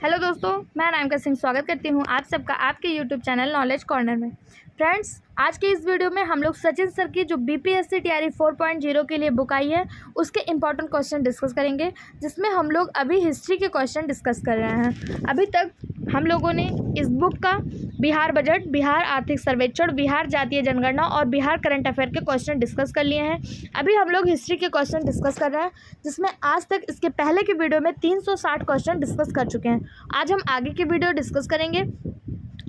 Hello दोस्तों, मैं अनामिका सिंह स्वागत करती हूँ आप सबका आपके यूट्यूब चैनल नॉलेज कॉर्नर में। फ्रेंड्स, आज के इस वीडियो में हम लोग सचिन सर की जो बीपीएससी तैयारी 4.0 के लिए बुक आई है उसके इंपॉर्टेंट क्वेश्चन डिस्कस करेंगे, जिसमें हम लोग अभी हिस्ट्री के क्वेश्चन डिस्कस कर रहे हैं। अभी तक हम लोगों ने इस बुक का बिहार बजट, बिहार आर्थिक सर्वेक्षण, बिहार जातीय जनगणना और बिहार करंट अफेयर के क्वेश्चन डिस्कस कर लिए हैं। अभी हम लोग हिस्ट्री के क्वेश्चन डिस्कस कर रहे हैं, जिसमें आज तक इसके पहले के वीडियो में 360 क्वेश्चन डिस्कस कर चुके हैं। आज हम आगे की वीडियो डिस्कस करेंगे,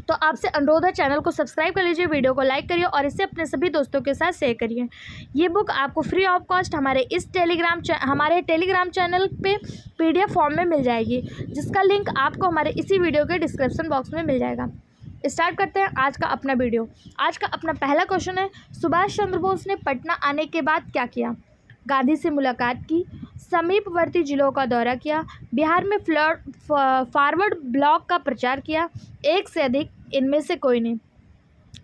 तो आपसे अनुरोध है चैनल को सब्सक्राइब कर लीजिए, वीडियो को लाइक करिए और इसे अपने सभी दोस्तों के साथ शेयर करिए। ये बुक आपको फ्री ऑफ कॉस्ट हमारे टेलीग्राम चैनल पे पीडीएफ फॉर्म में मिल जाएगी, जिसका लिंक आपको हमारे इसी वीडियो के डिस्क्रिप्शन बॉक्स में मिल जाएगा। स्टार्ट करते हैं आज का अपना वीडियो। आज का अपना पहला क्वेश्चन है, सुभाष चंद्र बोस ने पटना आने के बाद क्या किया? गांधी से मुलाकात की, समीपवर्ती जिलों का दौरा किया, बिहार में फॉरवर्ड ब्लॉक का प्रचार किया, एक से अधिक, इनमें से कोई नहीं।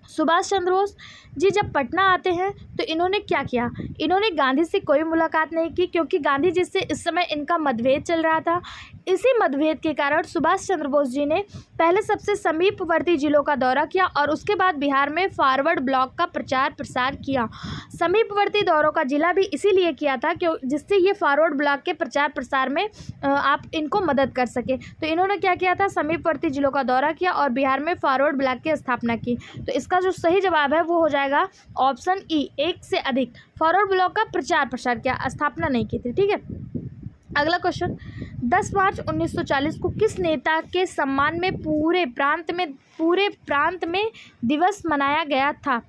सुभाष चंद्र बोस जी जब पटना आते हैं तो इन्होंने क्या किया? इन्होंने गांधी से कोई मुलाकात नहीं की, क्योंकि गांधी जी से इस समय इनका मतभेद चल रहा था। इसी मतभेद के कारण सुभाष चंद्र बोस जी ने पहले सबसे समीपवर्ती जिलों का दौरा किया और उसके बाद बिहार में फॉरवर्ड ब्लॉक का प्रचार प्रसार किया। समीपवर्ती दौरों का जिला भी इसीलिए किया था जिससे ये फॉरवर्ड ब्लॉक के प्रचार प्रसार में आप इनको मदद कर सके। तो इन्होंने क्या किया था? समीपवर्ती जिलों का दौरा किया और बिहार में फॉरवर्ड ब्लॉक की स्थापना की। तो इसका जो सही जवाब है वो हो जाएगा ऑप्शन ई, एक से अधिक। फॉरवर्ड ब्लॉक का प्रचार प्रसार किया, स्थापना नहीं की थी। ठीक है, अगला क्वेश्चन, 10 मार्च 1940 को किस नेता के सम्मान में पूरे प्रांत में दिवस मनाया गया था?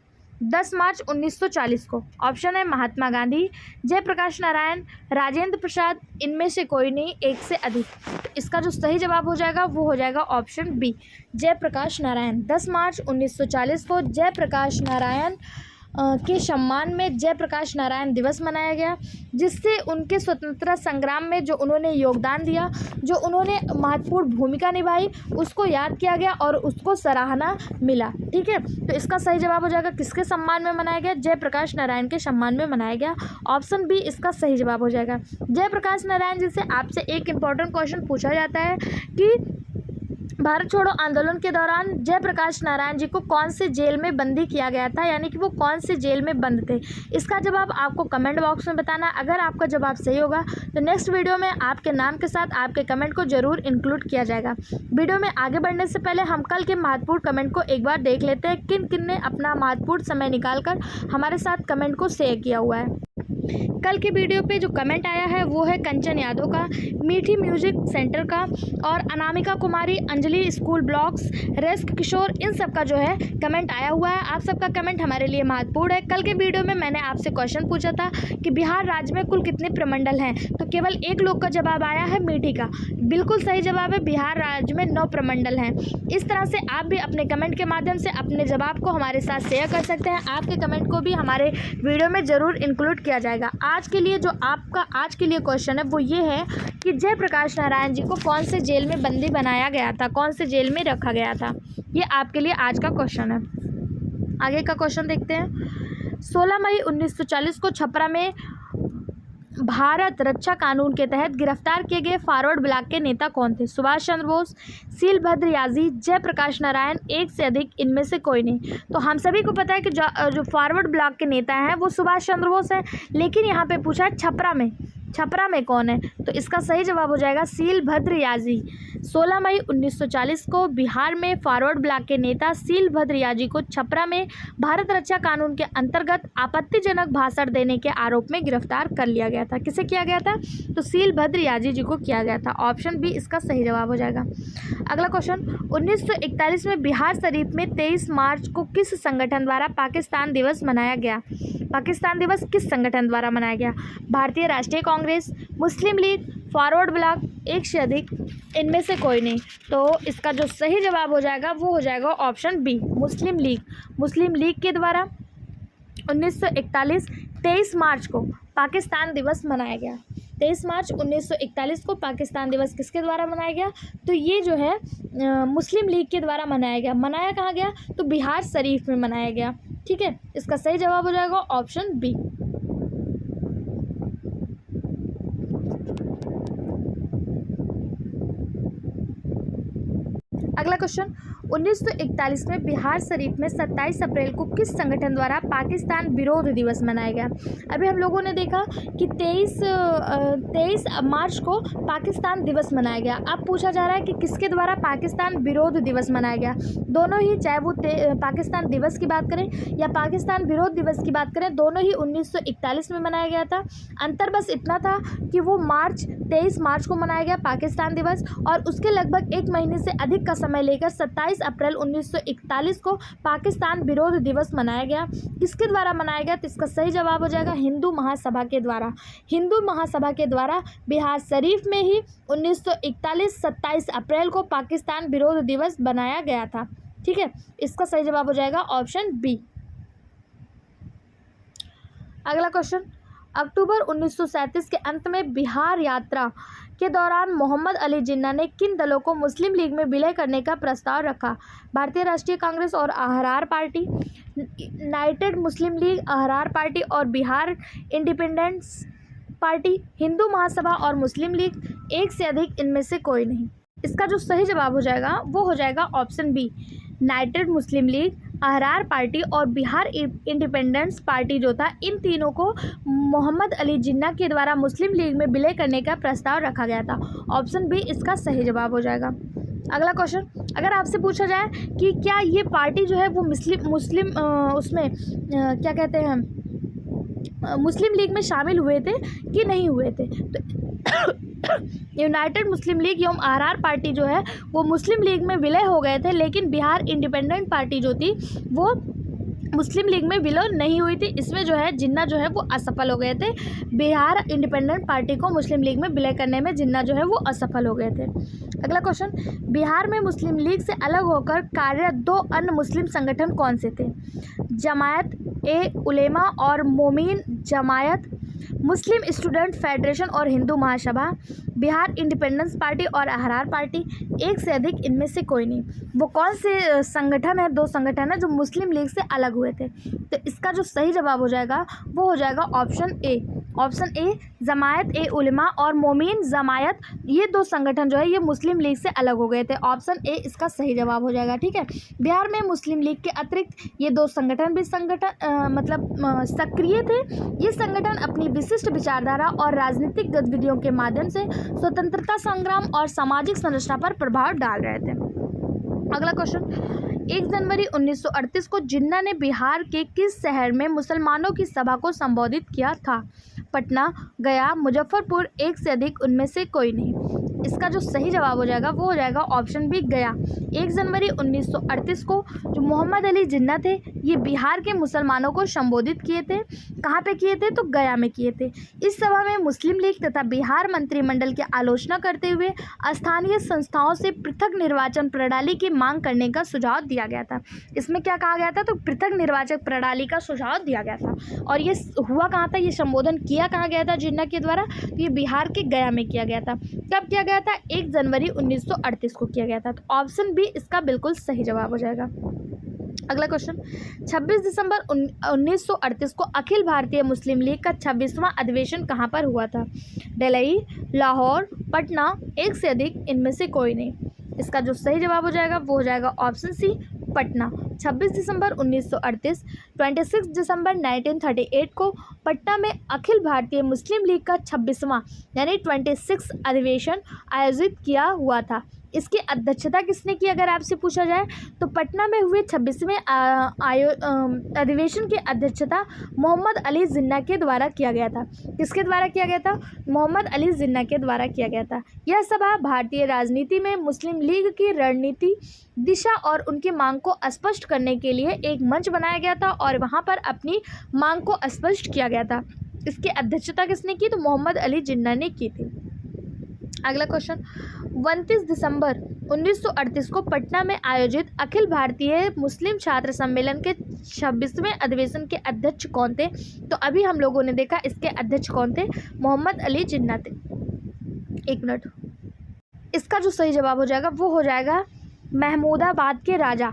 10 मार्च 1940 को। ऑप्शन है महात्मा गांधी, जयप्रकाश नारायण, राजेंद्र प्रसाद, इनमें से कोई नहीं, एक से अधिक। तो इसका जो सही जवाब हो जाएगा वो हो जाएगा ऑप्शन बी, जयप्रकाश नारायण। 10 मार्च 1940 को जयप्रकाश नारायण के सम्मान में जयप्रकाश नारायण दिवस मनाया गया, जिससे उनके स्वतंत्रता संग्राम में जो उन्होंने योगदान दिया, जो उन्होंने महत्वपूर्ण भूमिका निभाई, उसको याद किया गया और उसको सराहना मिला। ठीक है, तो इसका सही जवाब हो जाएगा किसके सम्मान में मनाया गया? जयप्रकाश नारायण के सम्मान में मनाया गया। ऑप्शन बी इसका सही जवाब हो जाएगा। जयप्रकाश नारायण जी से आपसे एक इम्पॉर्टेंट क्वेश्चन पूछा जाता है कि भारत छोड़ो आंदोलन के दौरान जयप्रकाश नारायण जी को कौन से जेल में बंदी किया गया था, यानी कि वो कौन से जेल में बंद थे? इसका जवाब आपको कमेंट बॉक्स में बताना। अगर आपका जवाब सही होगा तो नेक्स्ट वीडियो में आपके नाम के साथ आपके कमेंट को जरूर इंक्लूड किया जाएगा। वीडियो में आगे बढ़ने से पहले हम कल के महत्वपूर्ण कमेंट को एक बार देख लेते हैं, किन किन ने अपना महत्वपूर्ण समय निकालकर हमारे साथ कमेंट को शेयर किया हुआ है। कल के वीडियो पे जो कमेंट आया है वो है कंचन यादव का, मीठी म्यूजिक सेंटर का और अनामिका कुमारी, अंजलि स्कूल ब्लॉग्स, रेस्क किशोर, इन सब का जो है कमेंट आया हुआ है। आप सबका कमेंट हमारे लिए महत्वपूर्ण है। कल के वीडियो में मैंने आपसे क्वेश्चन पूछा था कि बिहार राज्य में कुल कितने प्रमंडल हैं, तो केवल एक लोग का जवाब आया है मीठी का। बिल्कुल सही जवाब है, बिहार राज्य में 9 प्रमंडल हैं। इस तरह से आप भी अपने कमेंट के माध्यम से अपने जवाब को हमारे साथ शेयर कर सकते हैं। आपके कमेंट को भी हमारे वीडियो में ज़रूर इंक्लूड किया जाएगा। आज के लिए जो आपका आज के लिए क्वेश्चन है वो ये है कि जयप्रकाश नारायण जी को कौन से जेल में बंदी बनाया गया था, कौन से जेल में रखा गया था? ये आपके लिए आज का क्वेश्चन है। आगे का क्वेश्चन देखते हैं। 16 मई 1940 को छपरा में भारत रक्षा कानून के तहत गिरफ्तार किए गए फॉरवर्ड ब्लॉक के नेता कौन थे? सुभाष चंद्र बोस, सीलभद्र याजी, जयप्रकाश नारायण, एक से अधिक, इनमें से कोई नहीं। तो हम सभी को पता है कि जो फॉरवर्ड ब्लॉक के नेता हैं वो सुभाष चंद्र बोस हैं, लेकिन यहाँ पे पूछा है छपरा में कौन है? तो इसका सही जवाब हो जाएगा सीलभद्र याजी। 16 मई 1940 को बिहार में फॉरवर्ड ब्लॉक के नेता सीलभद्र याजी को छपरा में भारत रक्षा कानून के अंतर्गत आपत्तिजनक भाषण देने के आरोप में गिरफ्तार कर लिया गया था। किसे किया गया था? तो सीलभद्र याजी जी को किया गया था। ऑप्शन बी इसका सही जवाब हो जाएगा। अगला क्वेश्चन, 1941 में बिहार शरीफ में 23 मार्च को किस संगठन द्वारा पाकिस्तान दिवस मनाया गया? पाकिस्तान दिवस किस संगठन द्वारा मनाया गया? भारतीय राष्ट्रीय कांग्रेस, मुस्लिम लीग, फॉरवर्ड ब्लॉक, एक से अधिक, इनमें से कोई नहीं। तो इसका जो सही जवाब हो जाएगा वो हो जाएगा ऑप्शन बी, मुस्लिम लीग। मुस्लिम लीग के द्वारा 1941 23 मार्च को पाकिस्तान दिवस मनाया गया। 23 मार्च 1941 को पाकिस्तान दिवस किसके द्वारा मनाया गया? तो ये जो है मुस्लिम लीग के द्वारा मनाया गया। मनाया कहाँ गया? तो बिहार शरीफ में मनाया गया। ठीक है, इसका सही जवाब हो जाएगा ऑप्शन बी। अगला क्वेश्चन, 1941 में बिहार शरीफ में 27 अप्रैल को किस संगठन द्वारा पाकिस्तान विरोध दिवस मनाया गया? अभी हम लोगों ने देखा कि 23 मार्च को पाकिस्तान दिवस मनाया गया। अब पूछा जा रहा है कि किसके द्वारा पाकिस्तान विरोध दिवस मनाया गया। दोनों ही, चाहे वो पाकिस्तान दिवस की बात करें या पाकिस्तान विरोध दिवस की बात करें, दोनों ही 1941 में मनाया गया था। अंतर बस इतना था कि वो 23 मार्च को मनाया गया पाकिस्तान दिवस, और उसके लगभग एक महीने से अधिक का समय लेकर 27 अप्रैल 1941 को पाकिस्तान विरोध दिवस मनाया गया। किसके द्वारा मनाया गया? तो इसका सही जवाब हो जाएगा हिंदू महासभा के द्वारा। हिंदू महासभा के द्वारा बिहार शरीफ में ही 1941 27 अप्रैल को पाकिस्तान विरोध दिवस बनाया गया था। ठीक है, इसका सही जवाब हो जाएगा ऑप्शन बी। अगला क्वेश्चन, अक्टूबर 1937 के अंत में बिहार यात्रा के दौरान मोहम्मद अली जिन्ना ने किन दलों को मुस्लिम लीग में विलय करने का प्रस्ताव रखा? भारतीय राष्ट्रीय कांग्रेस और अहरार पार्टी, यूनाइटेड मुस्लिम लीग, अहरार पार्टी और बिहार इंडिपेंडेंस पार्टी, हिंदू महासभा और मुस्लिम लीग, एक से अधिक इनमें से कोई नहीं। इसका जो सही जवाब हो जाएगा वो हो जाएगा ऑप्शन बी, यूनाइटेड मुस्लिम लीग, अहरार पार्टी और बिहार इंडिपेंडेंस पार्टी जो था, इन तीनों को मोहम्मद अली जिन्ना के द्वारा मुस्लिम लीग में विलय करने का प्रस्ताव रखा गया था। ऑप्शन बी इसका सही जवाब हो जाएगा। अगला क्वेश्चन, अगर आपसे पूछा जाए कि क्या ये पार्टी जो है वो मुस्लिम उसमें क्या कहते हैं, मुस्लिम लीग में शामिल हुए थे कि नहीं हुए थे, तो यूनाइटेड मुस्लिम लीग एवं अहरार पार्टी जो है वो मुस्लिम लीग में विलय हो गए थे, लेकिन बिहार इंडिपेंडेंट पार्टी जो थी वो मुस्लिम लीग में विलय नहीं हुई थी। इसमें जो है जिन्ना जो है वो असफल हो गए थे। बिहार इंडिपेंडेंट पार्टी को मुस्लिम लीग में विलय करने में जिन्ना जो है वो असफल हो गए थे। अगला क्वेश्चन, बिहार में मुस्लिम लीग से अलग होकर कार्यरत दो अन्य मुस्लिम संगठन कौन से थे? जमायत ए उलेमा और मोमीन जमायत, मुस्लिम स्टूडेंट फेडरेशन और हिंदू महासभा, बिहार इंडिपेंडेंस पार्टी और अहरार पार्टी, एक से अधिक इनमें से कोई नहीं। वो कौन से संगठन है? दो संगठन है जो मुस्लिम लीग से अलग हुए थे। तो इसका जो सही जवाब हो जाएगा वो हो जाएगा ऑप्शन ए। ऑप्शन ए, जमायत ए उलेमा और मोमीन जमायत, ये दो संगठन जो है ये मुस्लिम लीग से अलग हो गए थे। ऑप्शन ए इसका सही जवाब हो जाएगा। ठीक है, बिहार में मुस्लिम लीग के अतिरिक्त ये दो संगठन भी सक्रिय थे। ये संगठन अपनी विशिष्ट विचारधारा और राजनीतिक गतिविधियों के माध्यम से स्वतंत्रता संग्राम और सामाजिक संरचना पर प्रभाव डाल रहे थे। अगला क्वेश्चन, 1 जनवरी 1938 को जिन्ना ने बिहार के किस शहर में मुसलमानों की सभा को संबोधित किया था? पटना, गया, मुजफ्फरपुर, एक से अधिक उनमें से कोई नहीं। इसका जो सही जवाब हो जाएगा वो हो जाएगा ऑप्शन बी, गया। 1 जनवरी 1938 को जो मोहम्मद अली जिन्ना थे ये बिहार के मुसलमानों को संबोधित किए थे। कहाँ पे किए थे? तो गया में किए थे। इस सभा में मुस्लिम लीग तथा बिहार मंत्रिमंडल की आलोचना करते हुए स्थानीय संस्थाओं से पृथक निर्वाचन प्रणाली की मांग करने का सुझाव दिया गया था। इसमें क्या कहा गया था? तो पृथक निर्वाचन प्रणाली का सुझाव दिया गया था। और ये हुआ कहाँ था? ये संबोधन किया कहाँ गया था जिन्ना के द्वारा? तो ये बिहार के गया में किया गया था। कब किया गया था? 1 जनवरी 1938 को किया गया था। तो ऑप्शन बी इसका बिल्कुल सही जवाब हो जाएगा। अगला क्वेश्चन, 26 दिसंबर 1938 को अखिल भारतीय मुस्लिम लीग का 26वां अधिवेशन कहाँ पर हुआ था? दिल्ली, लाहौर, पटना, एक से अधिक इनमें से कोई नहीं। इसका जो सही जवाब हो जाएगा वो हो जाएगा ऑप्शन सी, पटना। 26 दिसंबर 1938, 26 दिसंबर 1938 को पटना में अखिल भारतीय मुस्लिम लीग का 26वां यानी 26 अधिवेशन आयोजित किया हुआ था। इसकी अध्यक्षता किसने की अगर आपसे पूछा जाए तो पटना में हुए 26वें अधिवेशन की अध्यक्षता मोहम्मद अली जिन्ना के द्वारा किया गया था। किसके द्वारा किया गया था? मोहम्मद अली जिन्ना के द्वारा किया गया था। यह सभा भारतीय राजनीति में मुस्लिम लीग की रणनीति, दिशा और उनकी मांग को स्पष्ट करने के लिए एक मंच बनाया गया था और वहां पर अपनी मांग को स्पष्ट किया गया था। इसकी अध्यक्षता किसने की? तो मोहम्मद अली जिन्ना ने की थी। अगला क्वेश्चन, 29 दिसंबर 1938 को पटना में आयोजित अखिल भारतीय मुस्लिम छात्र सम्मेलन के 26वें अधिवेशन के अध्यक्ष कौन थे? तो अभी हम लोगों ने देखा इसके अध्यक्ष कौन थे? मोहम्मद अली जिन्ना थे। एक मिनट, इसका जो सही जवाब हो जाएगा वो हो जाएगा महमूदाबाद के राजा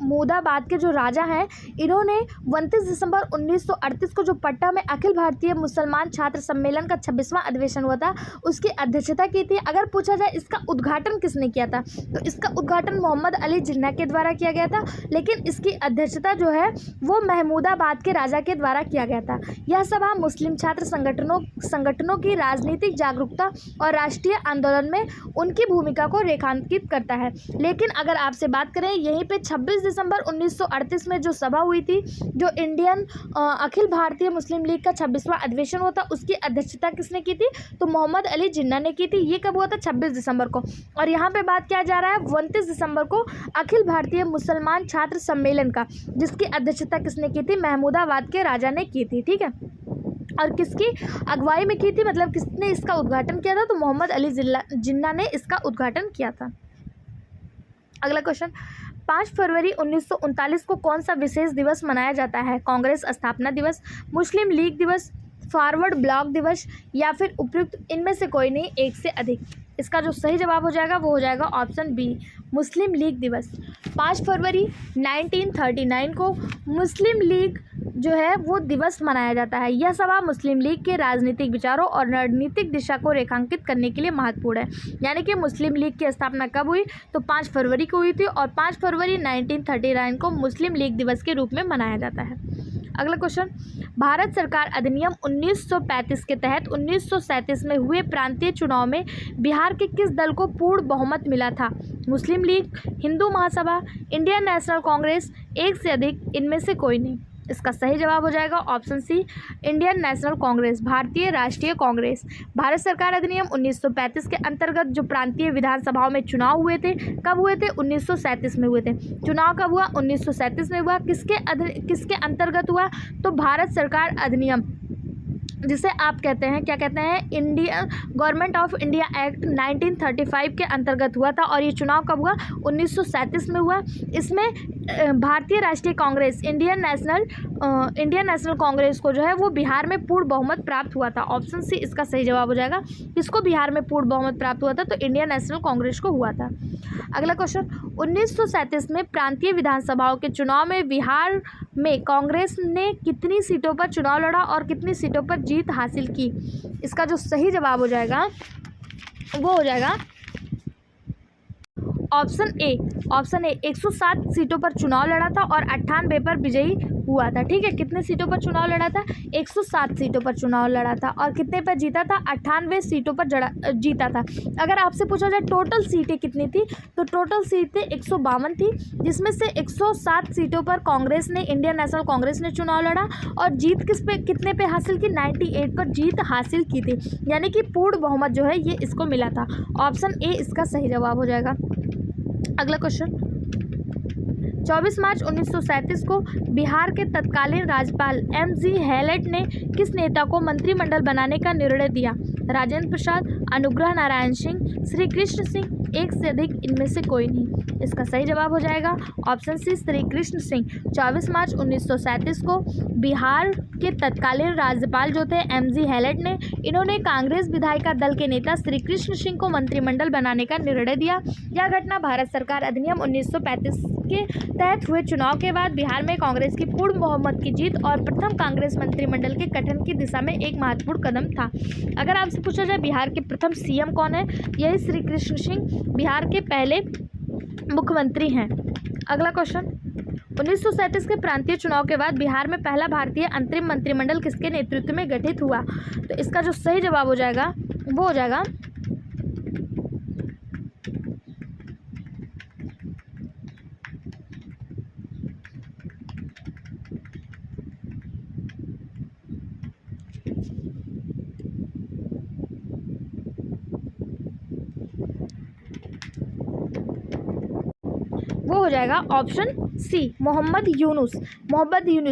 महमूदाबाद के जो राजा हैं, इन्होंने 29 दिसंबर 1938 को जो पटना में अखिल भारतीय मुसलमान छात्र सम्मेलन का 26वां अधिवेशन हुआ था, उसकी अध्यक्षता की थी। अगर पूछा जाए इसका उद्घाटन किसने किया था, तो इसका उद्घाटन मोहम्मद अली जिन्ना के द्वारा किया गया था, लेकिन इसकी अध्यक्षता जो है वो महमूदाबाद के राजा के द्वारा किया गया था। यह सभा मुस्लिम छात्र संगठनों की राजनीतिक जागरूकता और राष्ट्रीय आंदोलन में उनकी भूमिका को रेखांकित करता है। लेकिन अगर आपसे बात करें, यहीं पे 26 दिसंबर 1938 में जो सभा हुई थी, जो इंडियन अखिल भारतीय मुस्लिम लीग का 26वां अधिवेशन हुआ था, उसकी अध्यक्षता किसने की थी, तो मोहम्मद अली जिन्ना ने की थी। ये कब हुआ था, 26 दिसंबर को। और यहाँ पे बात किया जा रहा है 29 दिसंबर को अखिल भारतीय मुसलमान छात्र सम्मेलन का, जिसकी अध्यक्षता किसने की थी, महमूदाबाद के राजा ने की थी। ठीक है, और किसकी अगुवाई में की थी, मतलब किसने इसका उद्घाटन किया था, तो मोहम्मद अली जिन्ना ने इसका उद्घाटन किया था। अगला क्वेश्चन, 5 फरवरी 1939 को कौन सा विशेष दिवस मनाया जाता है, कांग्रेस स्थापना दिवस, मुस्लिम लीग दिवस, फॉरवर्ड ब्लॉक दिवस, या फिर उपयुक्त इनमें से कोई नहीं, एक से अधिक। इसका जो सही जवाब हो जाएगा वो हो जाएगा ऑप्शन बी, मुस्लिम लीग दिवस। 5 फरवरी 1939 को मुस्लिम लीग जो है वो दिवस मनाया जाता है। यह सभा मुस्लिम लीग के राजनीतिक विचारों और रणनीतिक दिशा को रेखांकित करने के लिए महत्वपूर्ण है। यानी कि मुस्लिम लीग की स्थापना कब हुई, तो 5 फरवरी को हुई थी, और 5 फरवरी 1939 को मुस्लिम लीग दिवस के रूप में मनाया जाता है। अगला क्वेश्चन, भारत सरकार अधिनियम 1935 के तहत 1937 में हुए प्रांतीय चुनाव में बिहार के किस दल को पूर्ण बहुमत मिला था, मुस्लिम league, Hindu Mahasabha, Indian National Congress, एक से अधिक, इनमें से कोई नहीं। इसका सही जवाब हो जाएगा option C, Indian National Congress, भारतीय राष्ट्रीय कांग्रेस। भारत सरकार अधिनियम 1935 के अंतर्गत जो प्रांतीय विधानसभाओं में चुनाव हुए थे, कब हुए थे, 1937 में हुए थे। चुनाव कब हुआ, 1937 में हुआ। किसके अंतर्गत हुआ, तो भारत सरकार अधिनियम, जिसे आप कहते हैं, क्या कहते हैं, India government of India act 1935 के अंतर्गत हुआ था। और ये चुनाव कब हुआ, 1937 में हुआ। इसमें भारतीय राष्ट्रीय कांग्रेस, इंडियन नेशनल कांग्रेस को जो है वो बिहार में पूर्ण बहुमत प्राप्त हुआ था। ऑप्शन सी इसका सही जवाब हो जाएगा। किसको बिहार में पूर्ण बहुमत प्राप्त हुआ था, तो इंडियन नेशनल कांग्रेस को हुआ था। अगला क्वेश्चन, 1937 में प्रांतीय विधानसभाओं के चुनाव में बिहार में कांग्रेस ने कितनी सीटों पर चुनाव लड़ा और कितनी सीटों पर जीत हासिल की। इसका जो सही जवाब हो जाएगा वो हो जाएगा ऑप्शन ए 107 सीटों पर चुनाव लड़ा था और 98 पर विजयी हुआ था। ठीक है, कितने सीटों पर चुनाव लड़ा था, 107 सीटों पर चुनाव लड़ा था, और कितने पर जीता था, 98 सीटों पर जीता था। अगर आपसे पूछा जाए टोटल सीटें कितनी थी, तो टोटल सीटें 152 थी, जिसमें से 107 सीटों पर कांग्रेस ने, इंडियन नेशनल कांग्रेस ने चुनाव लड़ा, और जीत कितने पे हासिल की, 98 पर जीत हासिल की थी। यानी कि पूर्ण बहुमत जो है ये इसको मिला था। ऑप्शन ए इसका सही जवाब हो जाएगा। अगला क्वेश्चन, 24 मार्च 1937 को बिहार के तत्कालीन राज्यपाल MG हैलेट ने किस नेता को मंत्रिमंडल बनाने का निर्णय दिया, राजेंद्र प्रसाद, अनुग्रह नारायण सिंह, श्री कृष्ण सिंह, एक से अधिक, इनमें से कोई नहीं। इसका सही जवाब हो जाएगा ऑप्शन सी, श्री कृष्ण सिंह। 24 मार्च 1937 को बिहार के तत्कालीन राज्यपाल जो थे MG हैलेट ने, इन्होंने कांग्रेस विधायिका दल के नेता श्री कृष्ण सिंह को मंत्रिमंडल बनाने का निर्णय दिया। यह घटना भारत सरकार अधिनियम 1935 के तहत हुए चुनाव के बाद बिहार में कांग्रेस की पूर्ण बहुमत की जीत और प्रथम कांग्रेस मंत्रिमंडल के गठन की दिशा में एक महत्वपूर्ण कदम था। अगर आपसे पूछा जाए बिहार के प्रथम CM कौन है, यही श्री कृष्ण सिंह बिहार के पहले मुख्यमंत्री हैं। अगला क्वेश्चन, 1937 के प्रांतीय चुनाव के बाद बिहार में पहला भारतीय अंतरिम मंत्रिमंडल किसके नेतृत्व में गठित हुआ, तो इसका जो सही जवाब हो जाएगा वो हो जाएगा ऑप्शन सी, मोहम्मद यूनुस।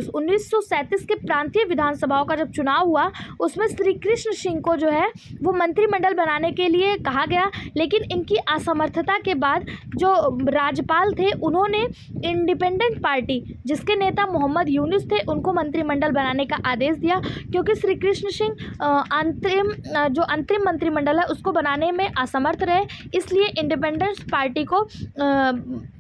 1937 के प्रांतीय विधानसभाओं का जब चुनाव हुआ, उसमें श्री कृष्ण सिंह को जो है वो मंत्रिमंडल बनाने के लिए कहा गया, लेकिन इनकी असमर्थता के बाद जो राज्यपाल थे उन्होंने इंडिपेंडेंट पार्टी, जिसके नेता मोहम्मद यूनुस थे, उनको मंत्रिमंडल बनाने का आदेश दिया। क्योंकि श्री कृष्ण सिंह अंतरिम मंत्रिमंडल है उसको बनाने में असमर्थ रहे, इसलिए इंडिपेंडेंस पार्टी को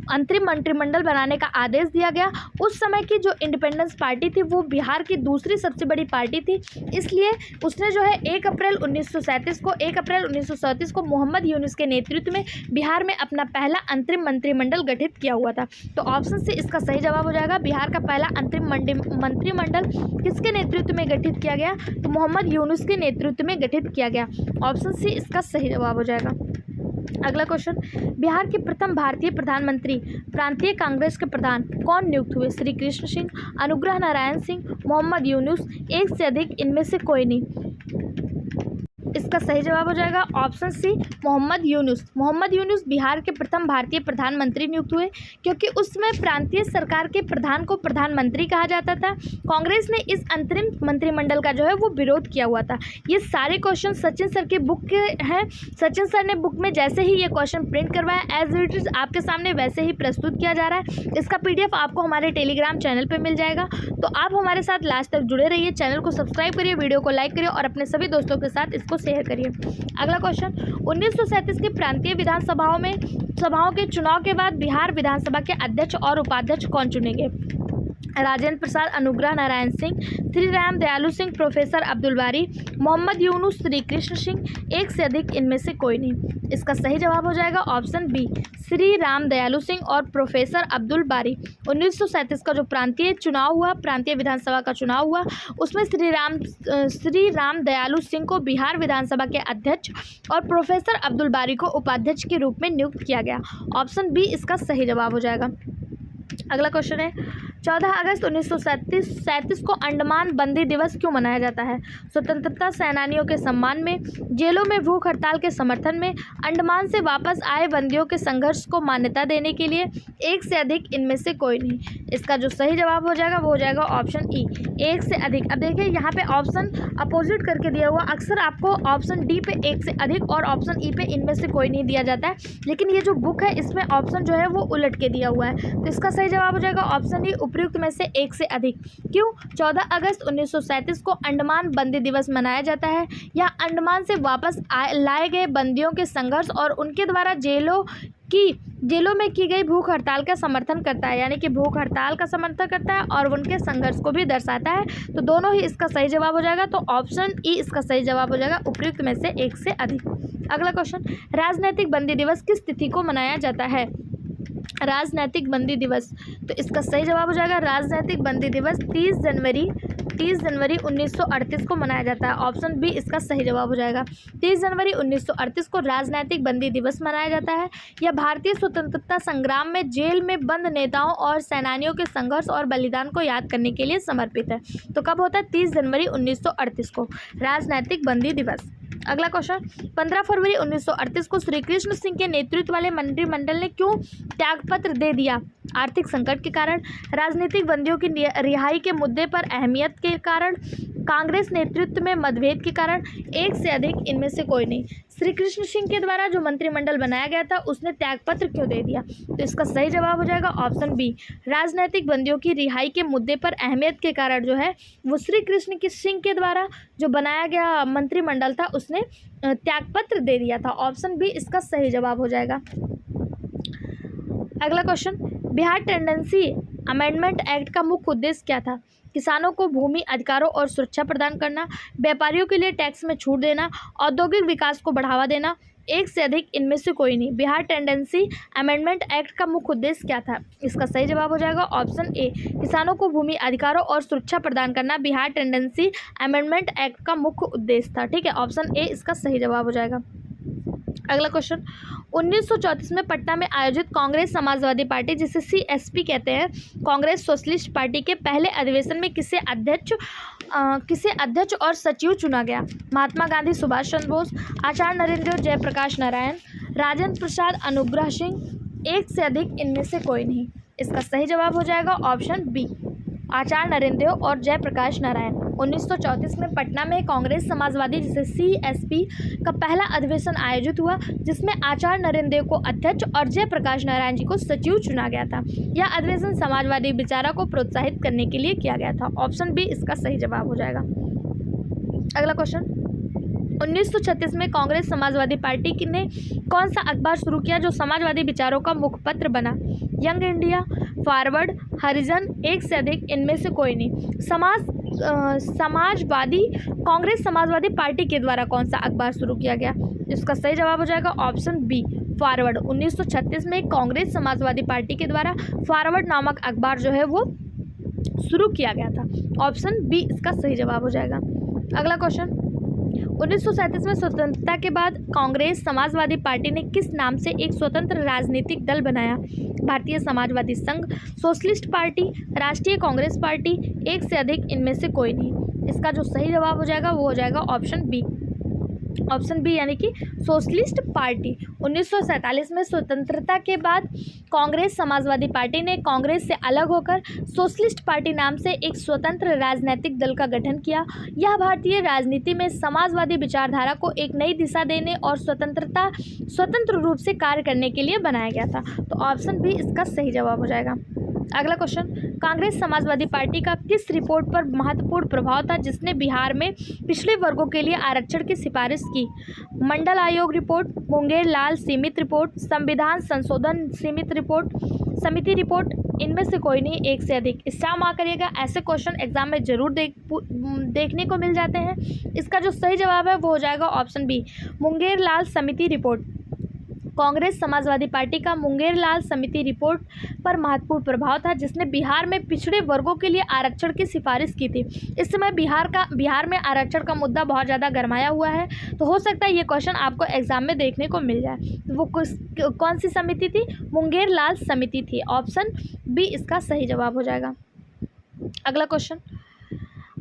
अंतरिम मंत्रिमंडल बनाने का आदेश दिया गया। उस समय की जो इंडिपेंडेंस पार्टी थी वो बिहार की दूसरी सबसे बड़ी पार्टी थी, इसलिए उसने जो है 1 अप्रैल 1937 को मोहम्मद यूनुस के नेतृत्व में बिहार में अपना पहला अंतरिम मंत्रिमंडल गठित किया हुआ था। तो ऑप्शन सी इसका सही जवाब हो जाएगा। बिहार का पहला अंतरिम मंत्रिमंडल किसके नेतृत्व में गठित किया गया? तो मोहम्मद यूनुस के नेतृत्व में गठित किया गया। ऑप्शन सी इसका सही जवाब हो जाएगा। अगला क्वेश्चन, बिहार के प्रथम भारतीय प्रधानमंत्री प्रांतीय कांग्रेस के प्रधान कौन नियुक्त हुए? श्री कृष्ण सिंह, अनुग्रह नारायण सिंह, मोहम्मद यूनुस, एक से अधिक, इनमें से कोई नहीं। इसका सही जवाब हो जाएगा ऑप्शन सी मोहम्मद यूनुस। मोहम्मद यूनुस बिहार के प्रथम भारतीय प्रधानमंत्री नियुक्त हुए, क्योंकि उसमें प्रांतीय सरकार के प्रधान को प्रधानमंत्री कहा जाता था। कांग्रेस ने इस अंतरिम मंत्रिमंडल का जो है वो विरोध किया हुआ था। ये सारे क्वेश्चन सचिन सर की बुक के हैं। सचिन सर ने बुक में जैसे ही ये क्वेश्चन प्रिंट करवाया एज इट इज आपके सामने वैसे ही प्रस्तुत किया जा रहा है। इसका PDF आपको हमारे टेलीग्राम चैनल पर मिल जाएगा। तो आप हमारे साथ लास्ट तक जुड़े रहिए, चैनल को सब्सक्राइब करिए, वीडियो को लाइक करिए और अपने सभी दोस्तों के साथ इसको शेयर करिए। अगला क्वेश्चन, 1937 की प्रांतीय सभाओं के चुनाव के बाद बिहार विधानसभा के अध्यक्ष और उपाध्यक्ष कौन चुने गए? राजेंद्र प्रसाद, अनुग्रह नारायण सिंह, श्री राम दयालु सिंह, प्रोफेसर अब्दुल बारी, मोहम्मद यूनुस, श्री कृष्ण सिंह, एक से अधिक, इनमें से कोई नहीं। इसका सही जवाब हो जाएगा ऑप्शन बी श्री राम दयालु सिंह और प्रोफेसर अब्दुल बारी। 1937 का जो प्रांतीय चुनाव हुआ, प्रांतीय विधानसभा का चुनाव हुआ, उसमें श्री राम दयालु सिंह को बिहार विधानसभा के अध्यक्ष और प्रोफेसर अब्दुल बारी को उपाध्यक्ष के रूप में नियुक्त किया गया। ऑप्शन बी इसका सही जवाब हो जाएगा। अगला क्वेश्चन है, 14 अगस्त 1937 को अंडमान बंदी दिवस क्यों मनाया जाता है? स्वतंत्रता सेनानियों के सम्मान में, जेलों में भूख हड़ताल के समर्थन में, अंडमान से वापस आए बंदियों के संघर्ष को मान्यता देने के लिए, एक से अधिक, इनमें से कोई नहीं। इसका जो सही जवाब हो जाएगा वो हो जाएगा ऑप्शन ई, एक से अधिक। अब देखिए यहाँ पे ऑप्शन अपोजिट करके दिया हुआ, अक्सर आपको ऑप्शन डी पे एक से अधिक और ऑप्शन ई पे इनमें से कोई नहीं दिया जाता है, लेकिन ये जो बुक है इसमें ऑप्शन जो है वो उलट के दिया हुआ है। तो इसका सही जवाब हो जाएगा ऑप्शन ई, उपयुक्त में से एक से अधिक। क्यों? 14 अगस्त 1937 को अंडमान बंदी दिवस मनाया जाता है। यह अंडमान से वापस लाए गए बंदियों के संघर्ष और उनके द्वारा जेलों में की गई भूख हड़ताल का समर्थन करता है, यानी कि भूख हड़ताल का समर्थन करता है और उनके संघर्ष को भी दर्शाता है। तो दोनों ही इसका सही जवाब हो जाएगा। तो ऑप्शन ई इसका सही जवाब हो जाएगा, उपयुक्त में से एक से अधिक। अगला क्वेश्चन, राजनैतिक बंदी दिवस किस तिथि को मनाया जाता है? राजनैतिक बंदी दिवस, तो इसका सही जवाब हो जाएगा राजनैतिक बंदी दिवस 30 जनवरी 1938 को मनाया जाता है। ऑप्शन बी इसका सही जवाब हो जाएगा। 30 जनवरी 1938 को राजनैतिक बंदी दिवस मनाया जाता है। यह भारतीय स्वतंत्रता संग्राम में जेल में बंद नेताओं और सेनानियों के संघर्ष और बलिदान को याद करने के लिए समर्पित है। तो कब होता है? 30 जनवरी 1938 को राजनैतिक बंदी दिवस। अगला क्वेश्चन, 15 फरवरी 1938 को श्री कृष्ण सिंह के नेतृत्व वाले मंत्रिमंडल ने क्यों त्यागपत्र दे दिया? आर्थिक संकट के कारण, राजनीतिक बंदियों की रिहाई के मुद्दे पर अहमियत के कारण, कांग्रेस नेतृत्व में मतभेद के कारण, एक से अधिक, इनमें से कोई नहीं। श्री कृष्ण सिंह के द्वारा जो मंत्रिमंडल बनाया गया था उसने त्यागपत्र क्यों दे दिया? तो इसका सही जवाब हो जाएगा ऑप्शन बी, राजनीतिक बंदियों की रिहाई के मुद्दे पर अहमियत के कारण जो है वो श्री कृष्ण सिंह के द्वारा जो बनाया गया मंत्रिमंडल था उसने त्यागपत्र दे दिया था। ऑप्शन बी इसका सही जवाब हो जाएगा। अगला question, Bihar tendency amendment act का मुख्य उद्देश्य क्या था? किसानों को भूमि अधिकारों और सुरक्षा प्रदान करना, व्यापारियों के लिए टैक्स में छूट देना, औद्योगिक विकास को बढ़ावा देना, एक से अधिक, इनमें से कोई नहीं। बिहार टेंडेंसी अमेंडमेंट एक्ट का मुख्य उद्देश्य क्या था? इसका सही जवाब हो जाएगा ऑप्शन ए, किसानों को भूमि अधिकारों और सुरक्षा प्रदान करना बिहार टेंडेंसी अमेंडमेंट एक्ट का मुख्य उद्देश्य था। ठीक है, ऑप्शन ए इसका सही जवाब हो जाएगा। अगला क्वेश्चन, 1934 में पटना में आयोजित कांग्रेस समाजवादी पार्टी जिसे CSP कहते हैं, कांग्रेस सोशलिस्ट पार्टी के पहले अधिवेशन में किसे अध्यक्ष और सचिव चुना गया? महात्मा गांधी, सुभाष चंद्र बोस, आचार्य नरेंद्र, जयप्रकाश नारायण, राजेंद्र प्रसाद, अनुग्रह सिंह, एक से अधिक, इनमें से कोई नहीं। इसका सही जवाब हो जाएगा ऑप्शन बी, आचार्य नरेंद्र और जयप्रकाश नारायण। 1934 में पटना में कांग्रेस समाजवादी जिसे CSP का पहला अधिवेशन आयोजित हुआ, जिसमें आचार्य नरेंद्र को अध्यक्ष और जयप्रकाश नारायण जी को सचिव चुना गया था। यह अधिवेशन समाजवादी विचारों को प्रोत्साहित करने के लिए किया गया था। ऑप्शन बी इसका सही जवाब हो जाएगा। अगला क्वेश्चन, 1936 में कांग्रेस समाजवादी पार्टी ने कौन सा अखबार शुरू किया जो समाजवादी विचारों का मुखपत्र बना? यंग इंडिया, फॉरवर्ड, हरिजन, एक से अधिक, इनमें से कोई नहीं। कांग्रेस समाजवादी पार्टी के द्वारा कौन सा अखबार शुरू किया गया? इसका सही जवाब हो जाएगा ऑप्शन बी, फॉरवर्ड। 1936 में कांग्रेस समाजवादी पार्टी के द्वारा फॉरवर्ड नामक अखबार जो है वो शुरू किया गया था। ऑप्शन बी इसका सही जवाब हो जाएगा। अगला क्वेश्चन, 1937 में स्वतंत्रता के बाद कांग्रेस समाजवादी पार्टी ने किस नाम से एक स्वतंत्र राजनीतिक दल बनाया? भारतीय समाजवादी संघ, सोशलिस्ट पार्टी, राष्ट्रीय कांग्रेस पार्टी, एक से अधिक, इनमें से कोई नहीं। इसका जो सही जवाब हो जाएगा वो हो जाएगा ऑप्शन बी, यानी कि सोशलिस्ट पार्टी। 1947 में स्वतंत्रता के बाद कांग्रेस समाजवादी पार्टी ने कांग्रेस से अलग होकर सोशलिस्ट पार्टी नाम से एक स्वतंत्र राजनीतिक दल का गठन किया। यह भारतीय राजनीति में समाजवादी विचारधारा को एक नई दिशा देने और स्वतंत्र रूप से कार्य करने के लिए बनाया गया था। तो ऑप्शन बी इसका सही जवाब हो जाएगा। अगला क्वेश्चन, कांग्रेस समाजवादी पार्टी का किस रिपोर्ट पर महत्वपूर्ण प्रभाव था जिसने बिहार में पिछड़े वर्गों के लिए आरक्षण की सिफारिश की? मंडल आयोग रिपोर्ट, मुंगेर लाल सीमित रिपोर्ट, संविधान संशोधन समिति रिपोर्ट, इनमें से कोई नहीं, एक से अधिक। स्टार मार्क करिएगा, ऐसे क्वेश्चन एग्जाम में जरूर देखने को मिल जाते हैं। इसका जो सही जवाब है वो हो जाएगा ऑप्शन बी, मुंगेर लाल समिति रिपोर्ट। कांग्रेस समाजवादी पार्टी का मुंगेर लाल समिति रिपोर्ट पर महत्वपूर्ण प्रभाव था जिसने बिहार में पिछड़े वर्गों के लिए आरक्षण की सिफारिश की थी। इस समय बिहार में आरक्षण का मुद्दा बहुत ज़्यादा गरमाया हुआ है, तो हो सकता है ये क्वेश्चन आपको एग्जाम में देखने को मिल जाए। वो कौन सी समिति थी? मुंगेर लाल समिति थी। ऑप्शन बी इसका सही जवाब हो जाएगा। अगला क्वेश्चन,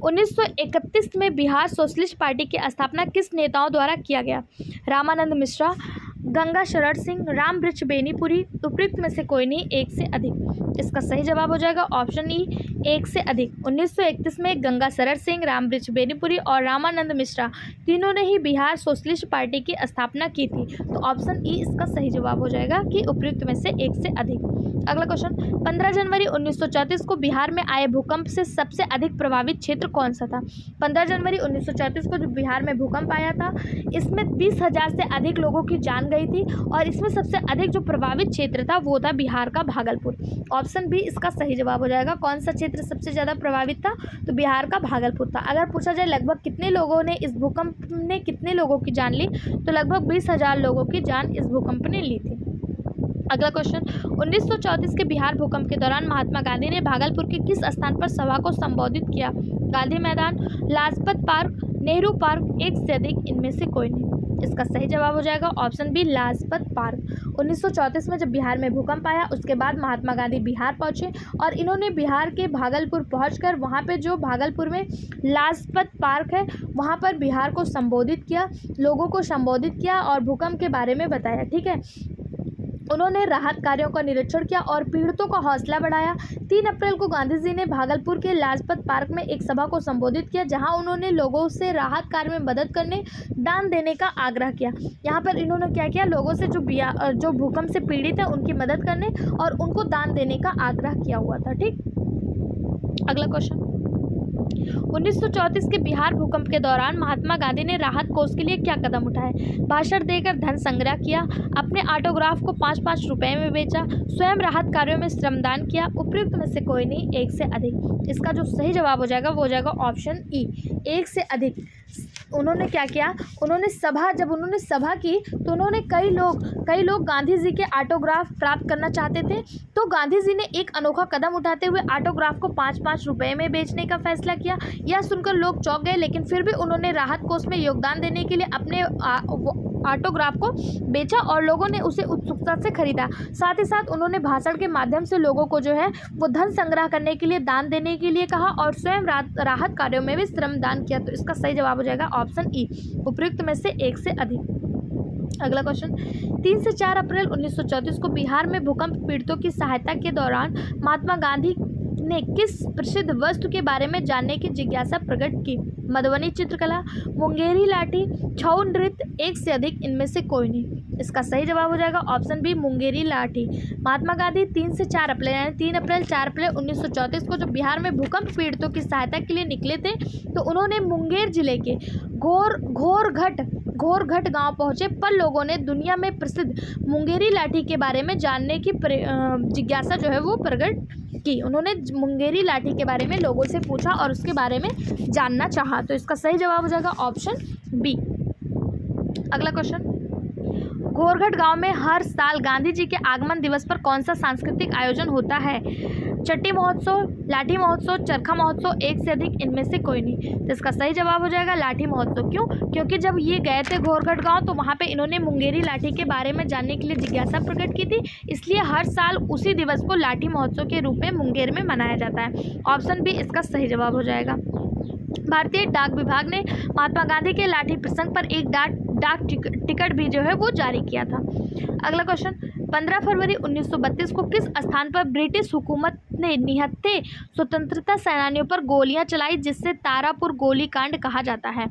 1931 में बिहार सोशलिस्ट पार्टी की स्थापना किस नेताओं द्वारा किया गया? रामानंद मिश्रा, गंगा शरण सिंह, राम वृक्ष बेनीपुरी, उपयुक्त में से कोई नहीं, एक से अधिक। इसका सही जवाब हो जाएगा ऑप्शन ई, एक से अधिक। 1931 में गंगा शरण सिंह, राम वृक्ष बेनीपुरी और रामानंद मिश्रा तीनों ने ही बिहार सोशलिस्ट पार्टी की स्थापना की थी। तो ऑप्शन ई इसका सही जवाब हो जाएगा कि उपयुक्त में से एक से अधिक। अगला क्वेश्चन, 15 जनवरी 1934 को बिहार में आए भूकंप से सबसे अधिक प्रभावित क्षेत्र कौन सा था? 15 जनवरी 1934 को जो बिहार में भूकंप आया था, इसमें 20,000 से अधिक लोगों की जान गई थी और इसमें सबसे अधिक जो प्रभावित क्षेत्र था वो था बिहार का भागलपुर। ऑप्शन बी इसका सही जवाब हो जाएगा। कौन सा क्षेत्र सबसे ज़्यादा प्रभावित था? तो बिहार का भागलपुर था। अगर पूछा जाए लगभग कितने लोगों ने इस भूकंप ने कितने लोगों की जान ली, तो लगभग 20,000 लोगों की जान इस भूकंप ने ली थी। अगला क्वेश्चन, 1934 के बिहार भूकंप के दौरान महात्मा गांधी ने भागलपुर के किस स्थान पर सभा को संबोधित किया? गांधी मैदान, लाजपत पार्क, नेहरू पार्क, एक से अधिक, इनमें से कोई नहीं। इसका सही जवाब हो जाएगा ऑप्शन बी, लाजपत पार्क। 1934 में जब बिहार में भूकंप आया उसके बाद महात्मा गांधी बिहार पहुंचे और इन्होंने बिहार के भागलपुर पहुंचकर वहां पे जो भागलपुर में लाजपत पार्क है वहां पर बिहार को संबोधित किया, लोगों को संबोधित किया और भूकंप के बारे में बताया। ठीक है, उन्होंने राहत कार्यों का निरीक्षण किया और पीड़ितों का हौसला बढ़ाया। 3 अप्रैल को गांधी जी ने भागलपुर के लाजपत पार्क में एक सभा को संबोधित किया जहां उन्होंने लोगों से राहत कार्य में मदद करने, दान देने का आग्रह किया। यहां पर इन्होंने क्या किया? लोगों से जो भूकंप से पीड़ित है उनकी मदद करने और उनको दान देने का आग्रह किया हुआ था। ठीक, अगला क्वेश्चन, 1934 के बिहार भूकंप के दौरान महात्मा गांधी ने राहत कोष के लिए क्या कदम उठाए? भाषण देकर धन संग्रह किया, अपने ऑटोग्राफ को 5-5 रुपए में बेचा, स्वयं राहत कार्यों में श्रमदान किया, उपयुक्त में से कोई नहीं, एक से अधिक। इसका जो सही जवाब हो जाएगा वो हो जाएगा ऑप्शन ई, एक से अधिक। उन्होंने क्या किया? जब उन्होंने सभा की तो उन्होंने कई लोग गांधी जी के ऑटोग्राफ प्राप्त करना चाहते थे, तो गांधी जी ने एक अनोखा कदम उठाते हुए ऑटोग्राफ को 5-5 रुपए में बेचने का फैसला किया। यह सुनकर लोग चौंक गए, लेकिन फिर भी उन्होंने राहत कोष में योगदान देने के लिए अपने ऑटोग्राफ को बेचा और लोगों ने उसे उत्सुकता से खरीदा। साथ ही साथ उन्होंने भाषण के माध्यम से लोगों को जो है वो धन संग्रह करने के लिए, दान देने के लिए कहा और स्वयं राहत कार्यों में भी श्रमदान किया। तो इसका सही जवाब हो जाएगा ऑप्शन ई, उपयुक्त में से एक से अधिक। अगला क्वेश्चन, 3 से 4 अप्रैल 1934 को बिहार में भूकंप पीड़ितों की सहायता के दौरान महात्मा गांधी ने किस प्रसिद्ध वस्तु के बारे में जानने की जिज्ञासा प्रकट की? मधुबनी चित्रकला, मुंगेरी लाठी, छऊ नृत्य, एक से अधिक, इनमें से कोई नहीं। इसका सही जवाब हो जाएगा ऑप्शन बी, मुंगेरी लाठी। महात्मा गांधी 3 से 4 अप्रैल यानी 3 अप्रैल 4 अप्रैल 1934 को जब बिहार में भूकंप पीड़ितों की सहायता के लिए निकले थे तो उन्होंने मुंगेर जिले के घोरघट गांव पहुंचे पर लोगों ने दुनिया में प्रसिद्ध मुंगेरी लाठी के बारे में जानने की जिज्ञासा जो है वो प्रकट की। उन्होंने मुंगेरी लाठी के बारे में लोगों से पूछा और उसके बारे में जानना चाहा। तो इसका सही जवाब हो जाएगा ऑप्शन बी। अगला क्वेश्चन, घोरघट गांव में हर साल गांधी जी के आगमन दिवस पर कौन सा सांस्कृतिक आयोजन होता है? चट्टी महोत्सव, लाठी महोत्सव, चरखा महोत्सव, एक से अधिक, इनमें से कोई नहीं। तो इसका सही जवाब हो जाएगा लाठी महोत्सव। क्यों? क्योंकि जब ये गए थे घोरघट गांव तो वहाँ पे इन्होंने मुंगेरी लाठी के बारे में जानने के लिए जिज्ञासा प्रकट की थी, इसलिए हर साल उसी दिवस को लाठी महोत्सव के रूप में मुंगेर में मनाया जाता है। ऑप्शन बी इसका सही जवाब हो जाएगा। भारतीय डाक विभाग ने महात्मा गांधी के लाठी प्रसंग पर एक डाक टिकट भी जो है वो जारी किया था। अगला क्वेश्चन, 15 फरवरी 1932 को किस स्थान पर ब्रिटिश हुकूमत ने निहत्थे स्वतंत्रता सेनानियों पर गोलियां चलाई जिससे तारापुर गोलीकांड कहा जाता है?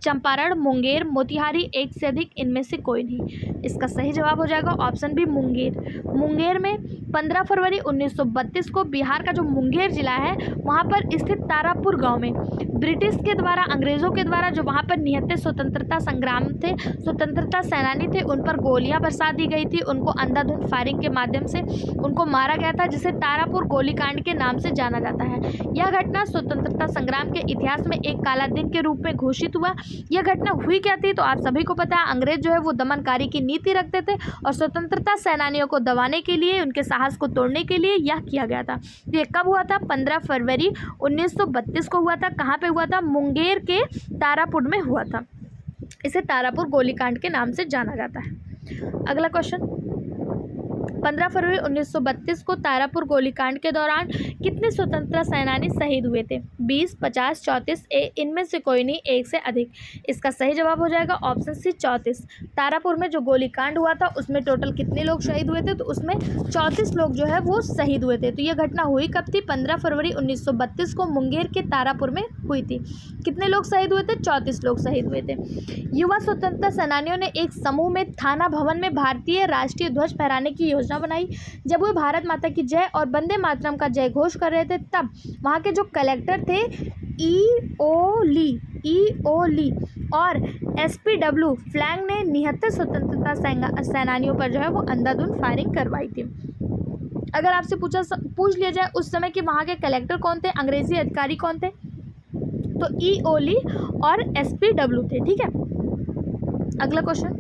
चंपारण, मुंगेर, मोतिहारी, एक से अधिक, इनमें से कोई नहीं। इसका सही जवाब हो जाएगा ऑप्शन बी मुंगेर। मुंगेर में 15 फरवरी 1932 को बिहार का जो मुंगेर जिला है वहाँ पर स्थित तारापुर गांव में ब्रिटिश के द्वारा, अंग्रेज़ों के द्वारा जो वहाँ पर निहत्थे स्वतंत्रता संग्राम थे, स्वतंत्रता सेनानी थे, उन पर गोलियां बरसा दी गई थी। उनको अंधाधुंध फायरिंग के माध्यम से उनको मारा गया था, जिसे तारापुर गोलीकांड के नाम से जाना जाता है। यह घटना स्वतंत्रता संग्राम के इतिहास में एक काला दिन के रूप में घोषित हुआ। यह घटना हुई क्या थी? तो आप सभी को पता है, अंग्रेज जो है वो दमनकारी की नीति रखते थे और स्वतंत्रता सेनानियों को दबाने के लिए, उनके साहस को तोड़ने के लिए यह किया गया था। ये कब हुआ था? 15 फरवरी 1932 को हुआ था। कहाँ पे हुआ था? मुंगेर के तारापुर में हुआ था। इसे तारापुर गोलीकांड के नाम से जाना जाता है। अगला क्वेश्चन, 15 फरवरी 1932 को तारापुर गोलीकांड के दौरान कितने स्वतंत्रता सेनानी शहीद हुए थे? 20, 50, 34, इनमें से कोई नहीं, एक से अधिक। इसका सही जवाब हो जाएगा ऑप्शन सी 34। तारापुर में जो गोलीकांड हुआ था उसमें टोटल कितने लोग शहीद हुए थे? तो उसमें 34 लोग जो है वो शहीद हुए थे। तो ये घटना हुई कब थी? 15 फरवरी 1932 को मुंगेर के तारापुर में हुई थी। कितने लोग शहीद हुए थे? 34 लोग शहीद हुए थे। युवा स्वतंत्रता सेनानियों ने एक समूह में थाना भवन में भारतीय राष्ट्रीय ध्वज फहराने की योजना बनाई। जब वे भारत माता की जय और वंदे मातरम का जय घोष कर रहे थे तब वहाँ के जो कलेक्टर थे ई.ओ. ली और एसपीडब्ल्यू फ्लैंग ने निहत्थे स्वतंत्रता सेनानियों पर जो है वो अंधाधुंध फायरिंग करवाई थी। अगर आपसे पूछ लिया जाए उस समय कि वहाँ के कलेक्टर कौन थे, अंग्रेजी अधिकारी कौन थे, तो ई.ओ. ली और एसपीडब्ल्यू थे। ठीक है, अगला क्वेश्चन,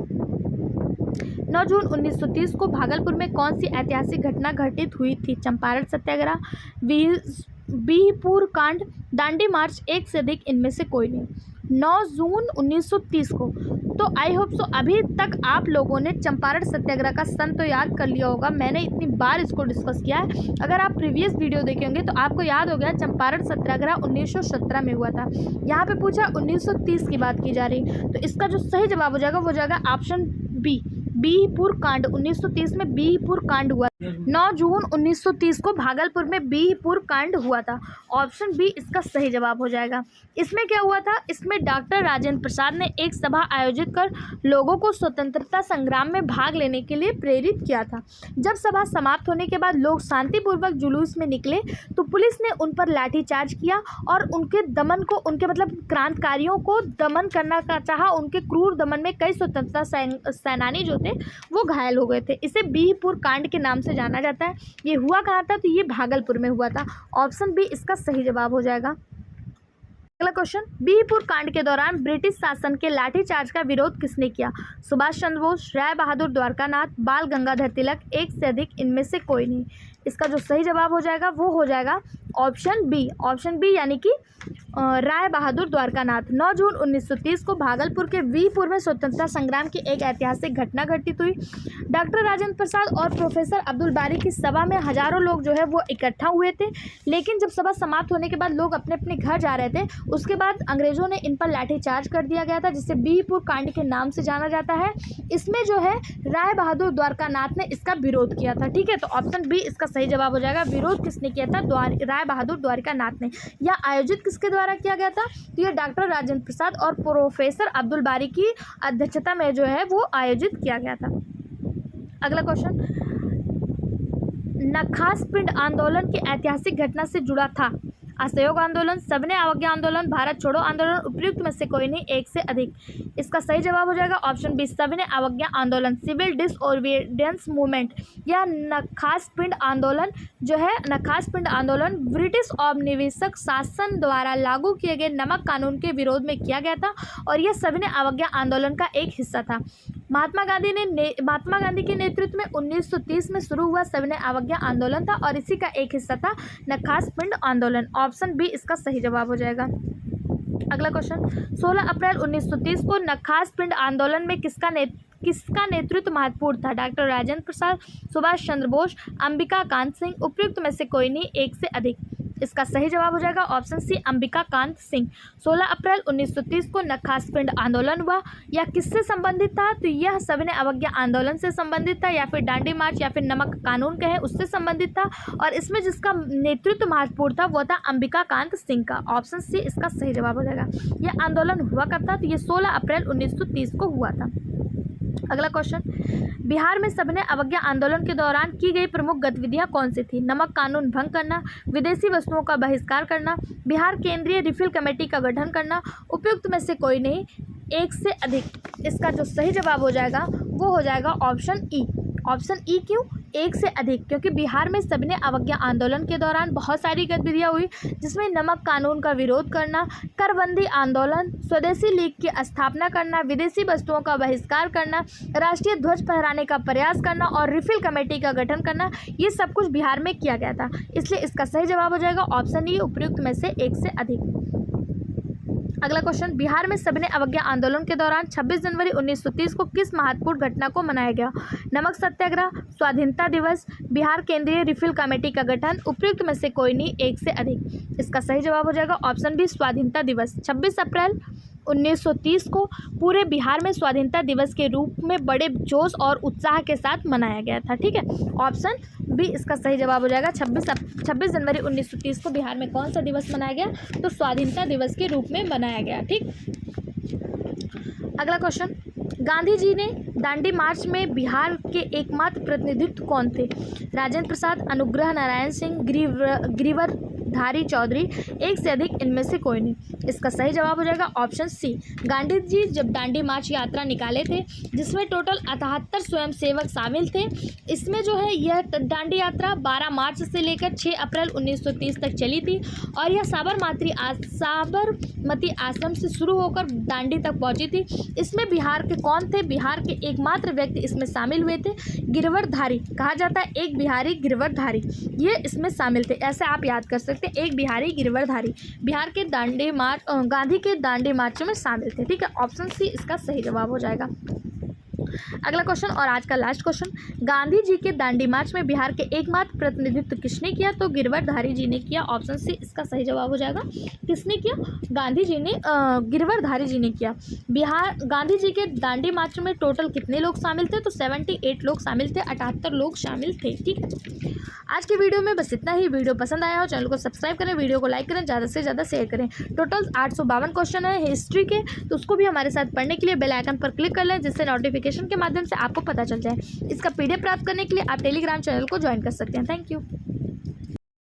9 जून 1930 को भागलपुर में कौन सी ऐतिहासिक घटना घटित हुई थी? चंपारण सत्याग्रह, बिहपुर कांड, दांडी मार्च, एक से अधिक, इनमें से कोई नहीं। 9 जून 1930 को, तो आई होप सो अभी तक आप लोगों ने चंपारण सत्याग्रह का सन तो याद कर लिया होगा। मैंने इतनी बार इसको डिस्कस किया है। अगर आप प्रीवियस वीडियो देखे होंगे तो आपको याद हो गया चंपारण सत्याग्रह 1917 में हुआ था। यहाँ पे पूछा 1930 की बात की जा रही, तो इसका जो सही जवाब हो जाएगा वो जाएगा ऑप्शन बी, बिहपुर कांड। 1930 में बिहपुर कांड हुआ। 9 जून 1930 को भागलपुर में बिहपुर कांड हुआ था। ऑप्शन बी इसका सही जवाब हो जाएगा। इसमें क्या हुआ था? इसमें डॉक्टर राजेंद्र प्रसाद ने एक सभा आयोजित कर लोगों को स्वतंत्रता संग्राम में भाग लेने के लिए प्रेरित किया था। जब सभा समाप्त होने के बाद लोग शांतिपूर्वक जुलूस में निकले तो पुलिस ने उन पर लाठीचार्ज किया और उनके दमन को, उनके मतलब क्रांतिकारियों को दमन करना का चाहा। उनके क्रूर दमन में कई स्वतंत्रता सेनानी जो थे वो घायल हो गए थे। इसे बिहपुर कांड के नाम से जाना जाता है। ये हुआ कहाँ था? तो ये भागलपुर में हुआ था। ऑप्शन बी इसका सही जवाब हो जाएगा। अगला क्वेश्चन, बिहपुर कांड के दौरान ब्रिटिश शासन के लाठीचार्ज का विरोध किसने किया? सुभाष चंद्र बोस, राय बहादुर द्वारकानाथ, बाल गंगाधर तिलक, एक से अधिक, इनमें से कोई नहीं। इसका जो सही जवाब हो जाएगा वो हो जाएगा ऑप्शन बी यानी कि राय बहादुर द्वारकानाथ। 9 जून 1930 को भागलपुर के बिहपुर में स्वतंत्रता संग्राम की एक ऐतिहासिक घटना घटित हुई। डॉक्टर राजेंद्र प्रसाद और प्रोफेसर अब्दुल बारी की सभा में हजारों लोग जो है वो इकट्ठा हुए थे, लेकिन जब सभा समाप्त होने के बाद लोग अपने अपने घर जा रहे थे, उसके बाद अंग्रेजों ने इन पर लाठीचार्ज कर दिया गया था, जिसे बिहपुर कांड के नाम से जाना जाता है। इसमें जो है राय बहादुर द्वारकानाथ ने इसका विरोध किया था। ठीक है, तो ऑप्शन बी इसका सही जवाब हो जाएगा। विरोध किसने किया था? राय बहादुर द्वारकानाथ ने। यह आयोजित किसके द्वारा किया गया था? तो ये डॉक्टर राजेंद्र प्रसाद और प्रोफेसर अब्दुल बारी की अध्यक्षता में जो है वो आयोजित किया गया था। अगला क्वेश्चन, नखास पिंड आंदोलन की ऐतिहासिक घटना से जुड़ा था। असहयोग आंदोलन, सविनय अवज्ञा आंदोलन, भारत छोड़ो आंदोलन, उपयुक्त में से कोई नहीं, एक से अधिक। इसका सही जवाब हो जाएगा ऑप्शन बी सविनय अवज्ञा आंदोलन। सिविल डिसओबीडियंस मूवमेंट या नखास पिंड आंदोलन जो है, नखास पिंड आंदोलन ब्रिटिश औपनिवेशिक शासन द्वारा लागू किए गए नमक कानून के विरोध में किया गया था और यह सविनय अवज्ञा आंदोलन का एक हिस्सा था। महात्मा गांधी के नेतृत्व में 1930 में शुरू हुआ सविनय अवज्ञा आंदोलन था और इसी का एक हिस्सा था नखास पिंड आंदोलन। ऑप्शन बी इसका सही जवाब हो जाएगा। अगला क्वेश्चन, 16 अप्रैल 1930 को नखास पिंड आंदोलन में किसका नेतृत्व महत्वपूर्ण था? डॉक्टर राजेंद्र प्रसाद, सुभाष चंद्र बोस, अंबिका कांत सिंह, उपयुक्त में से कोई नहीं, एक से अधिक। इसका सही जवाब हो जाएगा ऑप्शन सी अंबिका कांत सिंह। 16 अप्रैल 1930 को नखास पिंड आंदोलन हुआ, यह किससे संबंधित था? तो यह सविनय अवज्ञा आंदोलन से संबंधित था या फिर दांडी मार्च या फिर नमक कानून कहे उससे संबंधित था और इसमें जिसका नेतृत्व महत्वपूर्ण था वो था अंबिका कांत सिंह का। ऑप्शन सी इसका सही जवाब हो जाएगा। यह आंदोलन हुआ कब था? तो ये 16 अप्रैल 1930 को हुआ था। अगला क्वेश्चन, बिहार में सविनय अवज्ञा आंदोलन के दौरान की गई प्रमुख गतिविधियां कौन सी थी? नमक कानून भंग करना, विदेशी वस्तुओं का बहिष्कार करना, बिहार केंद्रीय रिफिल कमेटी का गठन करना, उपयुक्त में से कोई नहीं, एक से अधिक। इसका जो सही जवाब हो जाएगा वो हो जाएगा ऑप्शन ई। ऑप्शन ई क्यों? एक से अधिक, क्योंकि बिहार में सविनय अवज्ञा आंदोलन के दौरान बहुत सारी गतिविधियां हुई जिसमें नमक कानून का विरोध करना, करबंदी आंदोलन, स्वदेशी लीग की स्थापना करना, विदेशी वस्तुओं का बहिष्कार करना, राष्ट्रीय ध्वज फहराने का प्रयास करना और रिफिल कमेटी का गठन करना, ये सब कुछ बिहार में किया गया था। इसलिए इसका सही जवाब हो जाएगा ऑप्शन ई, उपयुक्त में से एक से अधिक। अगला क्वेश्चन, बिहार में सविनय अवज्ञा आंदोलन के दौरान 26 जनवरी 1930 को किस महत्वपूर्ण घटना को मनाया गया? नमक सत्याग्रह, स्वाधीनता दिवस, बिहार केंद्रीय रिफिल कमेटी का गठन, उपयुक्त में से कोई नहीं, एक से अधिक। इसका सही जवाब हो जाएगा ऑप्शन बी स्वाधीनता दिवस। 26 अप्रैल 1930 को पूरे बिहार में स्वाधीनता दिवस के रूप में बड़े जोश और उत्साह के साथ मनाया गया था। ठीक है, ऑप्शन बी इसका सही जवाब हो जाएगा। 26 जनवरी 1930 को बिहार में कौन सा दिवस मनाया गया? तो स्वाधीनता दिवस के रूप में मनाया गया। ठीक, अगला क्वेश्चन, गांधी जी ने दांडी मार्च में बिहार के एकमात्र प्रतिनिधित्व कौन थे? राजेंद्र प्रसाद, अनुग्रह नारायण सिंह, गिरिवरधारी चौधरी, एक से अधिक, इनमें से कोई नहीं। इसका सही जवाब हो जाएगा ऑप्शन सी। गांधी जी जब दांडी मार्च यात्रा निकाले थे जिसमें टोटल 78 स्वयंसेवक शामिल थे, इसमें जो है यह दांडी यात्रा 12 मार्च से लेकर 6 अप्रैल 1930 तक चली थी और यह साबरमती आश्रम से शुरू होकर दांडी तक पहुंची थी। इसमें बिहार के कौन थे? बिहार के एकमात्र व्यक्ति इसमें शामिल हुए थे गिरवरधारी, कहा जाता है एक बिहारी गिरवरधारी, ये इसमें शामिल थे। ऐसे आप याद कर सकते हैं, एक बिहारी गिरवरधारी बिहार के गांधी के दांडी मार्च में शामिल थे। ठीक है, ऑप्शन सी इसका सही जवाब हो जाएगा। अगला क्वेश्चन और आज का लास्ट क्वेश्चन, गांधी जी के दांडी मार्च में बिहार के एकमात्र प्रतिनिधित्व किसने किया? तो गिरवरधारी जी ने किया। ऑप्शन सी इसका सही जवाब हो जाएगा। किसने किया? गांधी जी ने, गिरवरधारी जी ने किया। गांधी जी के दांडी मार्च में टोटल कितने लोग शामिल थे? तो 78 लोग शामिल थे, 78 लोग शामिल थे। ठीक, आज की वीडियो में बस इतना ही। वीडियो पसंद आया हो चैनल को सब्सक्राइब करें, वीडियो को लाइक करें, ज़्यादा से ज़्यादा शेयर करें। टोटल 852 क्वेश्चन है हिस्ट्री के, तो उसको भी हमारे साथ पढ़ने के लिए बेल आइकन पर क्लिक कर लें जिससे नोटिफिकेशन के माध्यम से आपको पता चल जाए। इसका PDF प्राप्त करने के लिए आप टेलीग्राम चैनल को ज्वाइन कर सकते हैं। Thank you.